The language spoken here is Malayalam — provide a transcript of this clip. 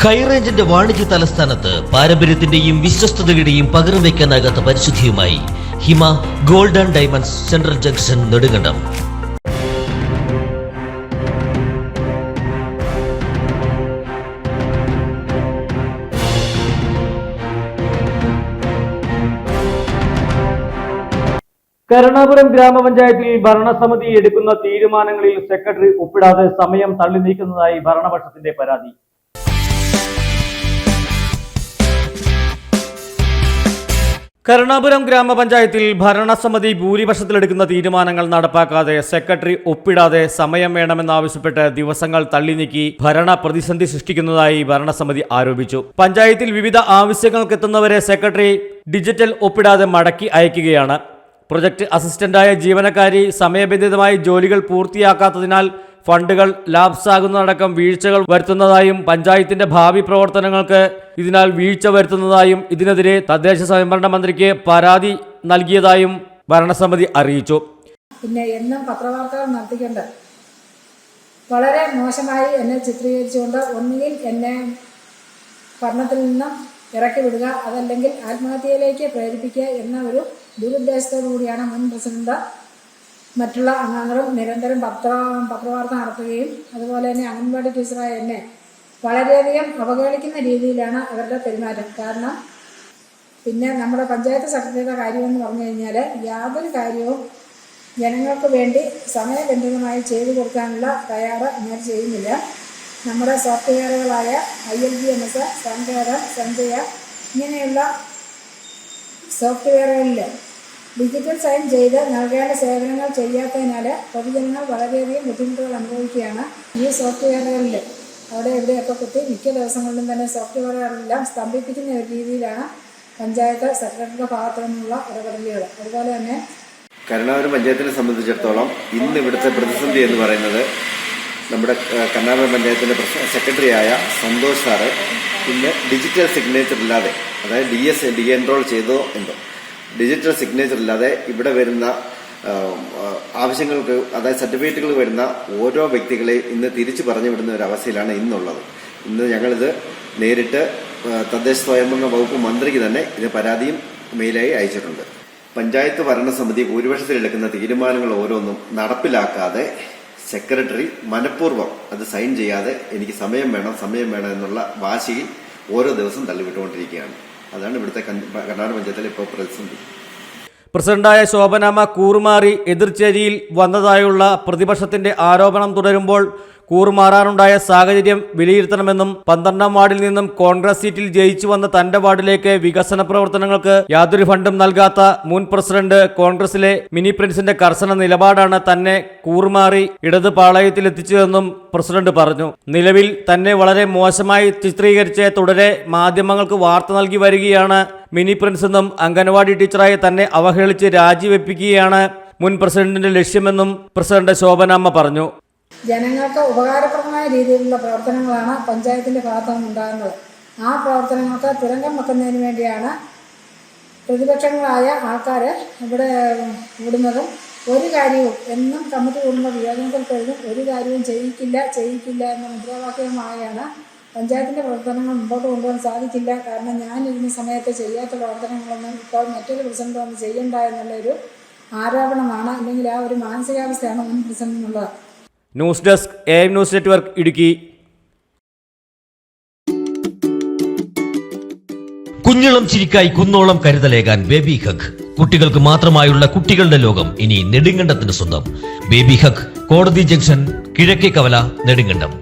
ഹൈറേഞ്ചിന്റെ വാണിജ്യ തലസ്ഥാനത്ത് പാരമ്പര്യത്തിന്റെയും വിശ്വസ്തതയുടെയും പകരം വയ്ക്കാനാകാത്ത പരിശുദ്ധിയുമായി Hima gold and diamonds central junction Nedumkandam. Karunapuram ഗ്രാമപഞ്ചായത്തിൽ ഭരണസമിതി എടുക്കുന്ന തീരുമാനങ്ങളിൽ സെക്രട്ടറി ഒപ്പിടാതെ സമയം തള്ളി നീക്കുന്നതായി ഭരണപക്ഷത്തിന്റെ പരാതി. കരുണാപുരം ഗ്രാമപഞ്ചായത്തിൽ ഭരണസമിതി ഭൂരിപക്ഷത്തിലെടുക്കുന്ന തീരുമാനങ്ങൾ നടപ്പാക്കാതെ സെക്രട്ടറി ഒപ്പിടാതെ സമയം വേണമെന്നാവശ്യപ്പെട്ട് ദിവസങ്ങൾ തള്ളി നീക്കി ഭരണ പ്രതിസന്ധി സൃഷ്ടിക്കുന്നതായി ഭരണസമിതി ആരോപിച്ചു. പഞ്ചായത്തിൽ വിവിധ ആവശ്യങ്ങൾക്കെത്തുന്നവരെ സെക്രട്ടറി ഡിജിറ്റൽ ഒപ്പിടാതെ മടക്കി അയക്കുകയാണ്. പ്രൊജക്ട് അസിസ്റ്റന്റായ ജീവനക്കാരി സമയബന്ധിതമായി ജോലികൾ പൂർത്തിയാക്കാത്തതിനാൽ ഫണ്ടുകൾ ലാപ്സാകുന്നതടക്കം വീഴ്ചകൾ വരുത്തുന്നതായും പഞ്ചായത്തിന്റെ ഭാവി പ്രവർത്തനങ്ങൾക്ക് ഇതിനാൽ വീഴ്ച വരുത്തുന്നതായും ഇതിനെതിരെ തദ്ദേശ സ്വയംഭരണ മന്ത്രിക്ക് പരാതി നൽകിയതായും ഭരണസമിതി അറിയിച്ചു. പിന്നെ എന്നും പത്രവാർത്തകൾ നടത്തിക്കൊണ്ട് വളരെ മോശമായി എന്നെ ചിത്രീകരിച്ചുകൊണ്ട് ഒന്നുകിൽ എന്നെ ഭരണത്തിൽ നിന്നും ഇറക്കി വിടുക, അതല്ലെങ്കിൽ ആത്മഹത്യയിലേക്ക് പ്രേരിപ്പിക്കുക എന്ന ഒരു ദുരുദ്ദേശത്തോടു കൂടിയാണ് മുൻ പ്രസിഡന്റ് മറ്റുള്ള അംഗങ്ങളും നിരന്തരം പത്രവാർത്ത നടത്തുകയും അതുപോലെ തന്നെ അംഗൻവാടി ടീച്ചറായ എന്നെ വളരെയധികം അവഹേളിക്കുന്ന രീതിയിലാണ് അവരുടെ പെരുമാറ്റം. കാരണം പിന്നെ നമ്മുടെ പഞ്ചായത്ത് സെക്രട്ടറിയുടെ കാര്യമെന്ന് പറഞ്ഞു കഴിഞ്ഞാൽ യാതൊരു കാര്യവും ജനങ്ങൾക്ക് വേണ്ടി സമയബന്ധിതമായി ചെയ്തു കൊടുക്കാനുള്ള തയ്യാറ് ഇങ്ങനെ ചെയ്യുന്നില്ല. നമ്മുടെ സോഫ്റ്റ്വെയറുകളായ ILBMS, സൺകേർ, സഞ്ജയ ഇങ്ങനെയുള്ള സോഫ്റ്റ്വെയറുകളിൽ ഡിജിറ്റൽ സൈൻ ചെയ്ത് നൽകേണ്ട സേവനങ്ങൾ ചെയ്യാത്തതിനാൽ പൊതുജനങ്ങൾ വളരെയധികം ബുദ്ധിമുട്ടുകൾ അനുഭവിക്കുകയാണ്. ഈ സോഫ്റ്റ്വെയറുകളിൽ അവിടെ എവിടെയൊക്കെ കുത്തി മിക്ക ദിവസങ്ങളിലും തന്നെ സോഫ്റ്റ്വെയറുകളെല്ലാം സ്തംഭിപ്പിക്കുന്ന ഒരു രീതിയിലാണ് പഞ്ചായത്ത് സെക്രട്ടറിയുടെ ഭാഗത്തു നിന്നുള്ള ഇടപെടലുകൾ. അതുപോലെ തന്നെ കരുണാപുരം പഞ്ചായത്തിനെ സംബന്ധിച്ചിടത്തോളം ഇന്ന് ഇവിടുത്തെ പ്രതിസന്ധി എന്ന് പറയുന്നത് നമ്മുടെ കരുണാപുരം പഞ്ചായത്തിൻ്റെ സെക്രട്ടറിയായ സന്തോഷ് സാറ് ഇന്ന് ഡിജിറ്റൽ സിഗ്നേച്ചർ ഇല്ലാതെ, അതായത് ഡി എൻറോൾ ചെയ്തോ എന്തോ ഡിജിറ്റൽ സിഗ്നേച്ചർ ഇല്ലാതെ ഇവിടെ വരുന്ന ആവശ്യങ്ങൾക്ക്, അതായത് സർട്ടിഫിക്കറ്റുകൾ വരുന്ന ഓരോ വ്യക്തികളെ ഇന്ന് തിരിച്ചു പറഞ്ഞു വിടുന്ന ഒരു അവസ്ഥയിലാണ് ഇന്നുള്ളത്. ഇന്ന് ഞങ്ങളിത് നേരിട്ട് തദ്ദേശ സ്വയംഭരണ വകുപ്പ് മന്ത്രിക്ക് തന്നെ ഇത് പരാതിയും മെയിലായി അയച്ചിട്ടുണ്ട്. പഞ്ചായത്ത് ഭരണസമിതി ഭൂരിപക്ഷത്തിലെടുക്കുന്ന തീരുമാനങ്ങൾ ഓരോന്നും നടപ്പിലാക്കാതെ സെക്രട്ടറി മനഃപൂർവ്വം അത് സൈൻ ചെയ്യാതെ എനിക്ക് സമയം വേണം എന്നുള്ള വാശിയിൽ ഓരോ ദിവസം തള്ളിവിട്ടുകൊണ്ടിരിക്കുകയാണ്. അതാണ് ഇവിടുത്തെ കർണാടക പഞ്ചായത്തിലെ ഇപ്പോൾ പ്രതിസന്ധി. പ്രസിഡന്റായ ശോഭനാമ്മ കൂറുമാറി എതിർചേരിയിൽ വന്നതായുള്ള പ്രതിപക്ഷത്തിന്റെ ആരോപണം തുടരുമ്പോൾ കൂറുമാറാനുണ്ടായ സാഹചര്യം വിലയിരുത്തണമെന്നും 12ാം വാർഡിൽ നിന്നും കോൺഗ്രസ് സീറ്റിൽ ജയിച്ചു വന്ന തന്റെ വാർഡിലേക്ക് വികസന പ്രവർത്തനങ്ങൾക്ക് യാതൊരു ഫണ്ടും നൽകാത്ത മുൻ പ്രസിഡന്റ് കോൺഗ്രസിലെ മിനി പ്രിൻസിന്റെ കർശന നിലപാടാണ് തന്നെ കൂറുമാറി ഇടത് പാളയത്തിലെത്തിച്ചതെന്നും പ്രസിഡന്റ് പറഞ്ഞു. നിലവിൽ തന്നെ വളരെ മോശമായി ചിത്രീകരിച്ച് തുടരെ മാധ്യമങ്ങൾക്ക് വാർത്ത നൽകി വരികയാണ് മിനി പ്രിൻസ് എന്നും അംഗൻവാടി ടീച്ചറായി തന്നെ അവഹേളിച്ച് രാജിവെപ്പിക്കുകയാണ് മുൻ പ്രസിഡന്റിന്റെ ലക്ഷ്യമെന്നും പ്രസിഡന്റ് ശോഭനാമ്മ പറഞ്ഞു. ജനങ്ങൾക്ക് ഉപകാരപ്രദമായ രീതിയിലുള്ള പ്രവർത്തനങ്ങളാണ് പഞ്ചായത്തിൻ്റെ ഭാഗത്തു നിന്നുണ്ടാകുന്നത്. ആ പ്രവർത്തനങ്ങൾക്ക് തുരങ്കം വെക്കുന്നതിന് വേണ്ടിയാണ് പ്രതിപക്ഷങ്ങളായ ആൾക്കാർ ഇവിടെ കൂടുന്നതും ഒരു കാര്യവും എന്നും കമ്മിറ്റി കൂടുമ്പോൾ വിയോജനത്തിൽ കഴിഞ്ഞും ഒരു കാര്യവും ചെയ്യിക്കില്ല എന്ന മുദ്രാവാക്യമായാണ് പഞ്ചായത്തിൻ്റെ പ്രവർത്തനങ്ങൾ മുമ്പോട്ട് കൊണ്ടുപോകാൻ സാധിക്കില്ല. കാരണം ഞാനിരുന്ന സമയത്ത് ചെയ്യാത്ത പ്രവർത്തനങ്ങളൊന്നും ഇപ്പോൾ മറ്റൊരു പ്രസിഡന്റ് വന്ന് ചെയ്യണ്ട എന്നുള്ളൊരു ആരോപണമാണ്, അല്ലെങ്കിൽ ആ ഒരു മാനസികാവസ്ഥയാണ് മുൻ പ്രസിഡന്റിനുള്ളത്. News desk AM news network Idukki. കുഞ്ഞിളം ചിരിക്കായി കുന്നോളം കരുതലേകാൻ ബേബി ഹഗ്. കുട്ടികൾക്ക് മാത്രമായുള്ള കുട്ടികളുടെ ലോകം ഇനി നെടുങ്കണ്ടത്തിന് സ്വന്തം. ബേബി ഹഗ്, കോടതി ജംഗ്ഷൻ, കിഴക്കേ കവല, നെടുങ്കണ്ടം.